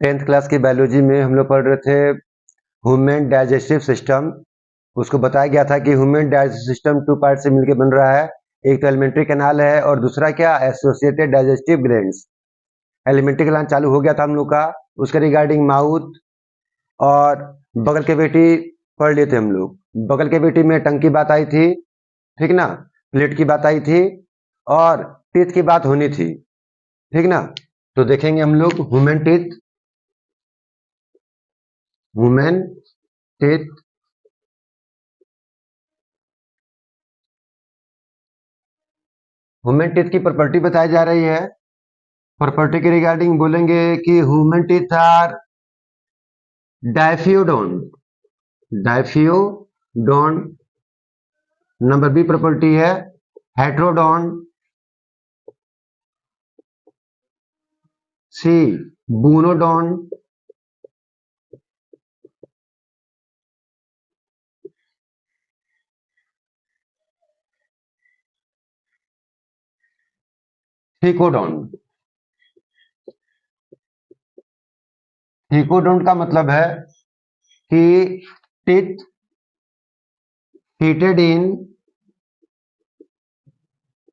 10th class की biology में हम लोग पढ़ रहे थे ह्यूमन डाइजेस्टिव सिस्टम। उसको बताया गया था कि ह्यूमन डाइजेस्टिव सिस्टम 2 पार्ट से मिलकर बन रहा है। एक तो एलिमेंट्री कैनाल है और दूसरा क्या, associated digestive glands. Alimentary canal चालू हो गया था हम लोग का, उसके रिगार्डिंग माउथ और बगल कैविटी पढ़ लिए थे हम लोग। बगल कैविटी में टंग की बात आई थी, ठीक ना, प्लेट की बात आई थी और टीथ की बात होनी थी, ठीक ना। तो देखेंगे हम लोग human teeth. Human teeth human teeth की प्रॉपर्टी बताई जा रही है। प्रॉपर्टी के रिगार्डिंग बोलेंगे कि human teeth are diphyodont. Diphyodont. Number B property है हेट्रोडोन। सी बूनोडोन। थीकोडोन। थीकोडोन का मतलब है कि teeth fitted in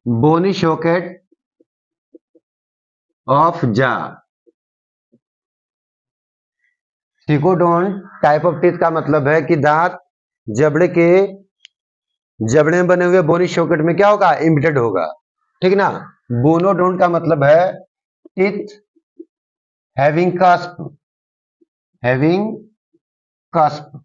bony socket of jaw। Thecodont type of teeth का मतलब है कि दांत जबड़े में बने हुए बोनी सॉकेट में क्या होगा, इम्बेडेड होगा, ठीक ना। बोनोडोन का मतलब है teeth having cusp. Having cusp.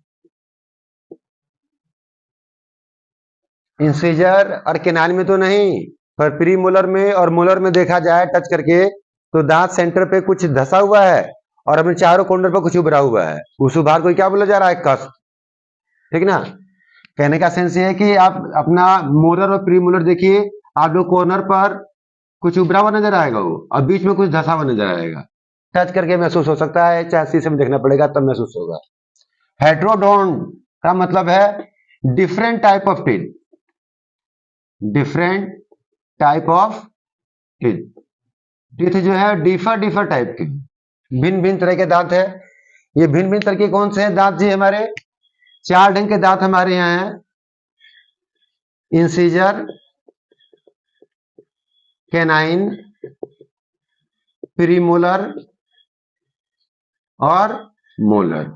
Incisor और केनाल में तो नहीं, पर प्री मोलर में और मोलर में देखा जाए टच करके तो दांत सेंटर पे कुछ धसा हुआ है और अपने चारों कॉर्नर पर कुछ उभरा हुआ है। उस उभार को क्या बोला जा रहा है, कस्प, ठीक ना। कहने का सेंस ये है कि आप अपना मोलर और प्री मोलर देखिए, आप लोग कॉर्नर पर कुछ उभरा हुआ नजर आएगा वो, और बीच में कुछ धसा हुआ नजर आएगा। टच करके महसूस हो सकता है, चाहे शीशे में देखना पड़ेगा तब महसूस होगा। हेट्रोडोन का मतलब है different type of teeth. Different type of teeth. Teeth जो है डिफर टाइप के, भिन्न भिन्न तरह के दांत है। ये भिन्न भिन्न तरह के कौन से हैं दांत जी, हमारे 4 ढंग के दांत हमारे यहाँ हैं। इंसीजर, कैनाइन, प्रीमोलर और मोलर।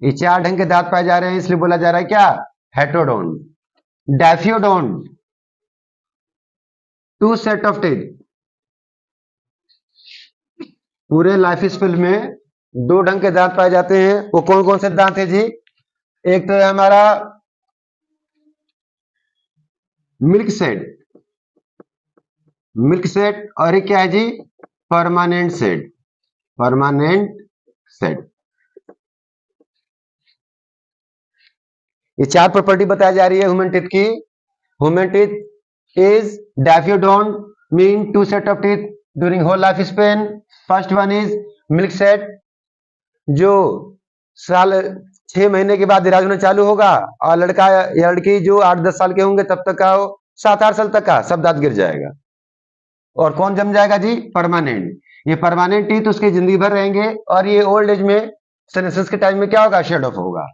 ये 4 ढंग के दांत पाए जा रहे हैं, इसलिए बोला जा रहा है क्या, हेट्रोडोन। डायफ्यूडोन 2 सेट ऑफ टीथ। पूरे लाइफ स्पेल में 2 ढंग के दांत पाए जाते हैं। वो कौन कौन से दांत है जी, एक तो है हमारा मिल्क सेट। मिल्क सेट और एक क्या है जी, परमानेंट सेट। Permanent set. ये 4 प्रॉपर्टी बताई जा रही है ह्यूमन टीथ की। Human teeth is diphyodont, mean 2 set of teeth during whole life span. First one is milk set, जो साल 6 महीने के बाद इलाज होना चालू होगा, और लड़का या लड़की जो 8-10 साल के होंगे तब तक का 7-8 साल तक का सब दांत गिर जाएगा। और कौन जम जाएगा जी, परमानेंट। ये परमानेंट टीथ उसकी जिंदगी भर रहेंगे, और ये ओल्ड एज में सेनेसिस के टाइम में क्या होगा, शेड ऑफ होगा।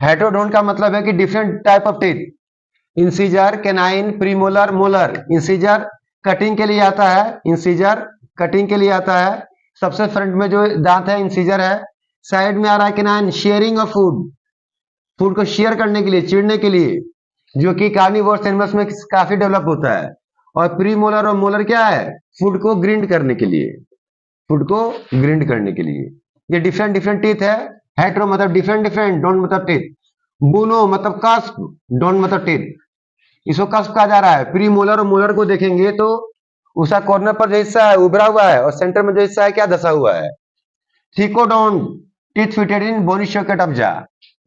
हेट्रोडोन का मतलब है कि different type of teeth. Incisor, canine, premolar, molar. Incisor cutting के लिए आता है, इंसीजर कटिंग के लिए आता है। सबसे फ्रंट में जो दांत है इंसीजर है। साइड में आ रहा है canine, sharing of food. Food को शेयर करने के लिए, चीरने के लिए, जो कि कार्निवोरस एनिमल्स में काफी डेवलप होता है। और प्रीमोलर और मोलर क्या है, फूड को ग्रिंड करने के लिए। फूड को ग्रिंड करने के लिए। ये डिफरेंट डिफरेंट टीथ है। हेट्रो मतलब डिफरेंट डिफरेंट, डोंट मतलब टीथ। बोनो मतलब कस्प, डोंट मतलब टीथ। इसको कस्प कहा जा रहा है। प्री मोलर और मोलर को देखेंगे तो उसका कॉर्नर पर जो हिस्सा है उभरा हुआ है, और सेंटर में जो हिस्सा है क्या, धसा हुआ है। Thecodont, teeth fitted in bony socket of jaw.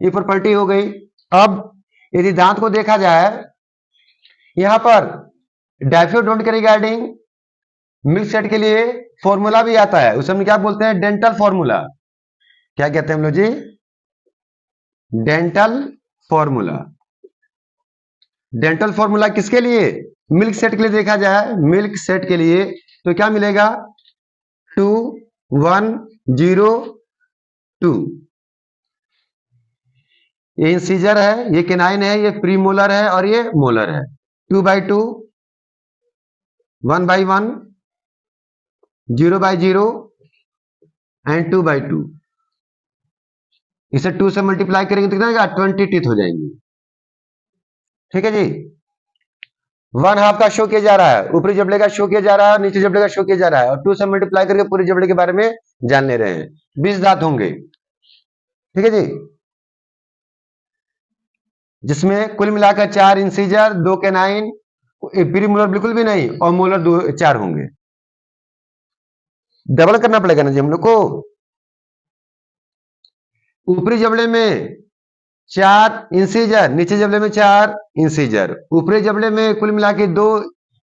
ये प्रॉपर्टी हो गई। अब यदि दांत को देखा जाए, यहां पर डायफ्यूडोन के रिगार्डिंग मिल्क सेट के लिए फॉर्मूला भी आता है। उसे हम क्या बोलते हैं, डेंटल फॉर्मूला। क्या कहते हैं हम लोग जी, डेंटल फॉर्मूला। डेंटल फॉर्मूला किसके लिए, मिल्क सेट के लिए देखा जाए, मिल्क सेट के लिए तो क्या मिलेगा, 2 1 0 2। ये इंसीजर है, ये केनाइन है, ये प्रीमोलर है और ये मोलर है। 2/2, 1/1, 0/0 एंड 2/2। इसे 2 से मल्टीप्लाई करेंगे तो कितना 20 टीथ हो जाएंगे। ठीक है जी। 1/2 का शो किया जा रहा है, ऊपरी जबड़े का शो किया जा रहा है और नीचे जबड़े का शो किया जा रहा है, और 2 से मल्टीप्लाई करके पूरे जबड़े के बारे में जान ले रहे हैं। 20 दांत होंगे। ठीक है जी, जिसमें कुल मिलाकर 4 इंसीजर, 2 कैनाइन, प्रीमोलर बिल्कुल भी नहीं, और मोलर 4 होंगे। डबल करना पड़ेगा ना जी हम लोग को। ऊपरी जबड़े में 4 इंसीजर, नीचे जबड़े में 4 इंसीजर, ऊपरी जबड़े में कुल मिला के 2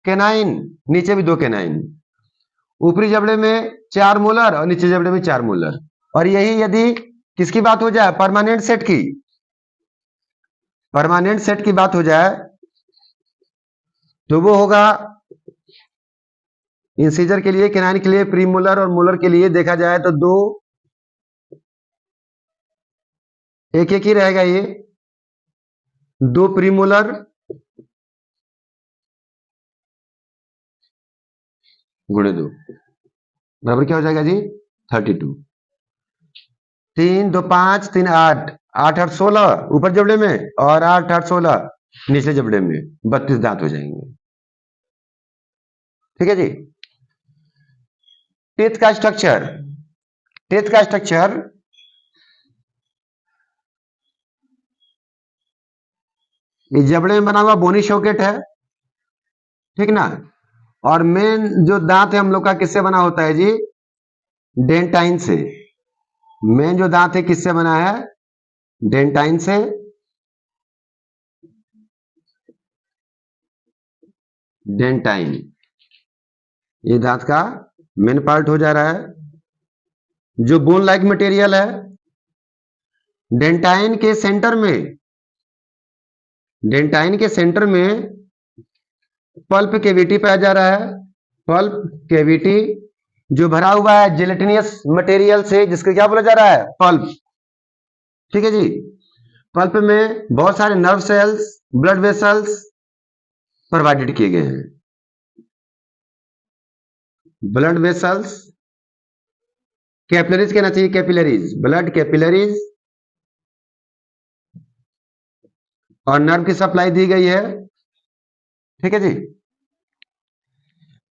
कैनाइन, नीचे भी 2 कैनाइन, ऊपरी जबड़े में 4 मोलर और नीचे जबड़े में 4 मोलर। और यही यदि किसकी बात हो जाए, परमानेंट सेट की, परमानेंट सेट की बात हो जाए तो वो होगा इंसीजर के लिए, कैनाइन के लिए, प्रीमोलर और मोलर के लिए देखा जाए तो 2 एक एक ही रहेगा। ये 2 प्रीमोलर गुणे 2 बराबर क्या हो जाएगा जी 32। 3 2 5 3 8, 8 8 16 ऊपर जबड़े में और 8 8 16 नीचे जबड़े में, 32 दांत हो जाएंगे। ठीक है जी। टीथ का स्ट्रक्चर, टीथ का स्ट्रक्चर ये जबड़े में बना हुआ बोनी शॉकेट है, ठीक ना। और मेन जो दांत है हम लोग का किससे बना होता है जी, डेंटाइन से। मेन जो दांत है किससे बना है, डेंटाइन से। डेंटाइन ये दांत का मेन पार्ट हो जा रहा है। जो बोन लाइक मटेरियल है, डेंटाइन के सेंटर में, डेंटाइन के सेंटर में पल्प कैविटी पाया जा रहा है। पल्प कैविटी जो भरा हुआ है जेलेटिनियस मटेरियल से, जिसको क्या बोला जा रहा है, पल्प। ठीक है जी। पल्प में बहुत सारे nerve cells, blood vessels provided किए गए हैं। ब्लड वेसल्स, कैपिलरीज कहना चाहिए, कैपिलरीज, ब्लड कैपिलरीज, और नर्व की सप्लाई दी गई है। ठीक है जी।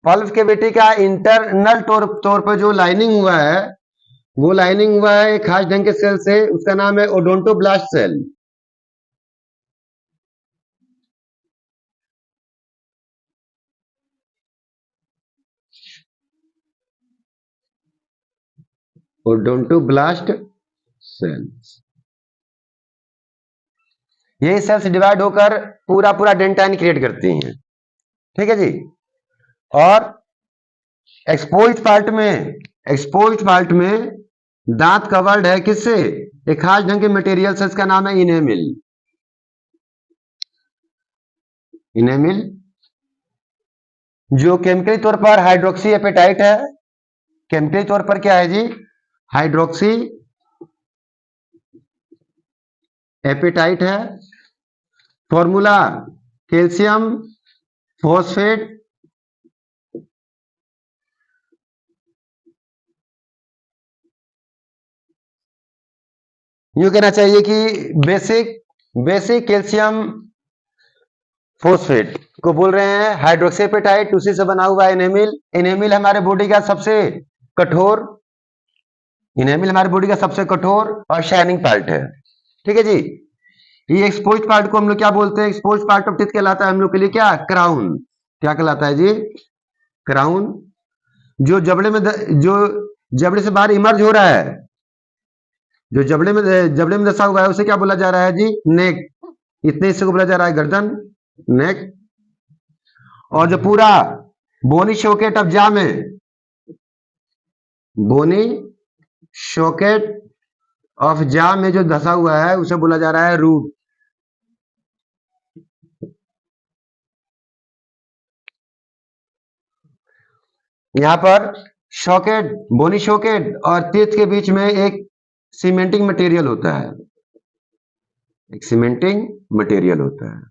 पल्प कैविटी का इंटरनल तौर पर जो लाइनिंग हुआ है, वो लाइनिंग हुआ है एक खास ढंग के सेल से, उसका नाम है ओडोंटोब्लास्ट सेल। Odontoblast cells. यही सेल्स डिवाइड होकर पूरा पूरा डेंटाइन क्रिएट करती हैं। ठीक है जी। और एक्सपोज्ड पार्ट में, एक्सपोज्ड पार्ट में दांत कवर्ड है किससे, एक खास ढंग के मटेरियल से, इसका नाम है इनेमिल। इनेमिल जो केमिकली तौर पर हाइड्रोक्सी एपेटाइट है। केमिकली तौर पर क्या है जी, हाइड्रोक्सी एपेटाइट है। फॉर्मूला कैल्शियम फॉस्फेट, यूं कहना चाहिए कि बेसिक कैल्शियम फॉस्फेट को बोल रहे हैं हाइड्रोक्सी एपेटाइट, उसी से बना हुआ इनेमिल। इनेमिल हमारे बॉडी का सबसे कठोर, इनेमिल हमारे बॉडी का सबसे कठोर और शाइनिंग पार्ट है। ठीक है जी। ये एक्सपोज्ड पार्ट को हम लोग क्या बोलते हैं, एक्सपोज्ड पार्ट ऑफ टीथ कहलाता है हम लोग के लिए क्या, क्राउन। क्या कहलाता है जी, क्राउन। जो जबड़े में जो जबड़े से बाहर इमर्ज हो रहा है, जो जबड़े में दसा हुआ है, उसे क्या बोला जा रहा है जी, नेक। इतने हिस्से को बोला जा रहा है गर्दन, नेक। और जो पूरा बोनी शॉकेट ऑफ जा में, बोनी शॉकेट ऑफ जा में जो धसा हुआ है, उसे बोला जा रहा है रूट। यहां पर शॉकेट, बोनी शॉकेट और टीथ के बीच में एक सीमेंटिंग मटेरियल होता है, एक सीमेंटिंग मटेरियल होता है।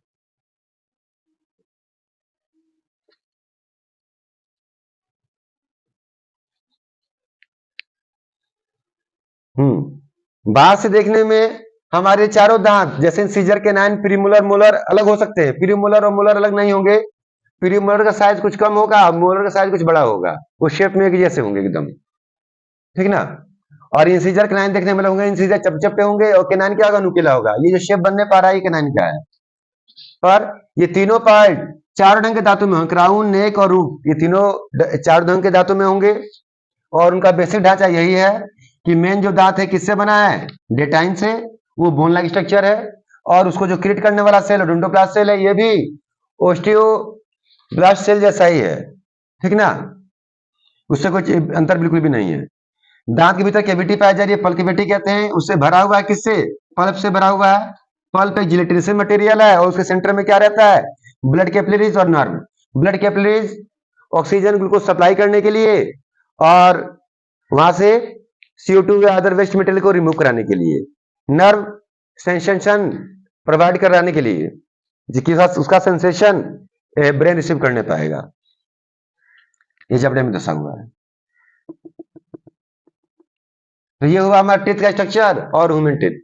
बाहर से देखने में हमारे चारों दांत जैसे इंसिजर, कैनाइन, प्रीमोलर, मोलर अलग हो सकते हैं। प्रीमोलर और मोलर अलग नहीं होंगे। प्रीमोलर का साइज कुछ कम होगा, मोलर का साइज कुछ बड़ा होगा, वो शेप में एक जैसे होंगे एकदम, ठीक ना। और इंसिजर, कैनाइन देखने में होंगे, इंसिजर चपचपे होंगे और कैनाइन क्या होगा, नुकीला होगा। ये जो शेप बनने पा रहा है ये कैनाइन का है। पर ये तीनों पार्ट चार ढंग के धातु में होंगे, क्राउन, नेक और रूट, ये तीनों चार ढंग के धातु में होंगे। और उनका बेसिक ढांचा यही है कि मेन जो दांत है किससे बना है, डेटाइन से, वो बोन लाइक स्ट्रक्चर है। और उसको जो क्रिएट करने वाला सेल ओडोंटोप्लास्ट सेल है, ये भी ओस्टियोब्लास्ट सेल जैसा ही है, ठीक ना, उससे कुछ अंतर बिल्कुल भी नहीं है। दांत के भीतर कैविटी पाई जा रही है, पल्प कैविटी कहते हैं, उससे भरा हुआ है, किससे, पल्प से भरा हुआ है। पल्प एक जिलेटिनस मटेरियल है और उसके सेंटर में क्या रहता है, ब्लड कैपिलरीज और nerve. Blood capillaries oxygen glucose supply करने के लिए और वहां से CO2 या अदर वेस्ट मटेरियल को रिमूव कराने के लिए। नर्व सेंसेशन प्रोवाइड कराने के लिए, जिसके साथ उसका सेंसेशन ब्रेन रिसीव करने पाएगा। ये चैप्टर में दर्शा हुआ है। तो ये हुआ हमारा टीथ का स्ट्रक्चर और ह्यूमन टीथ।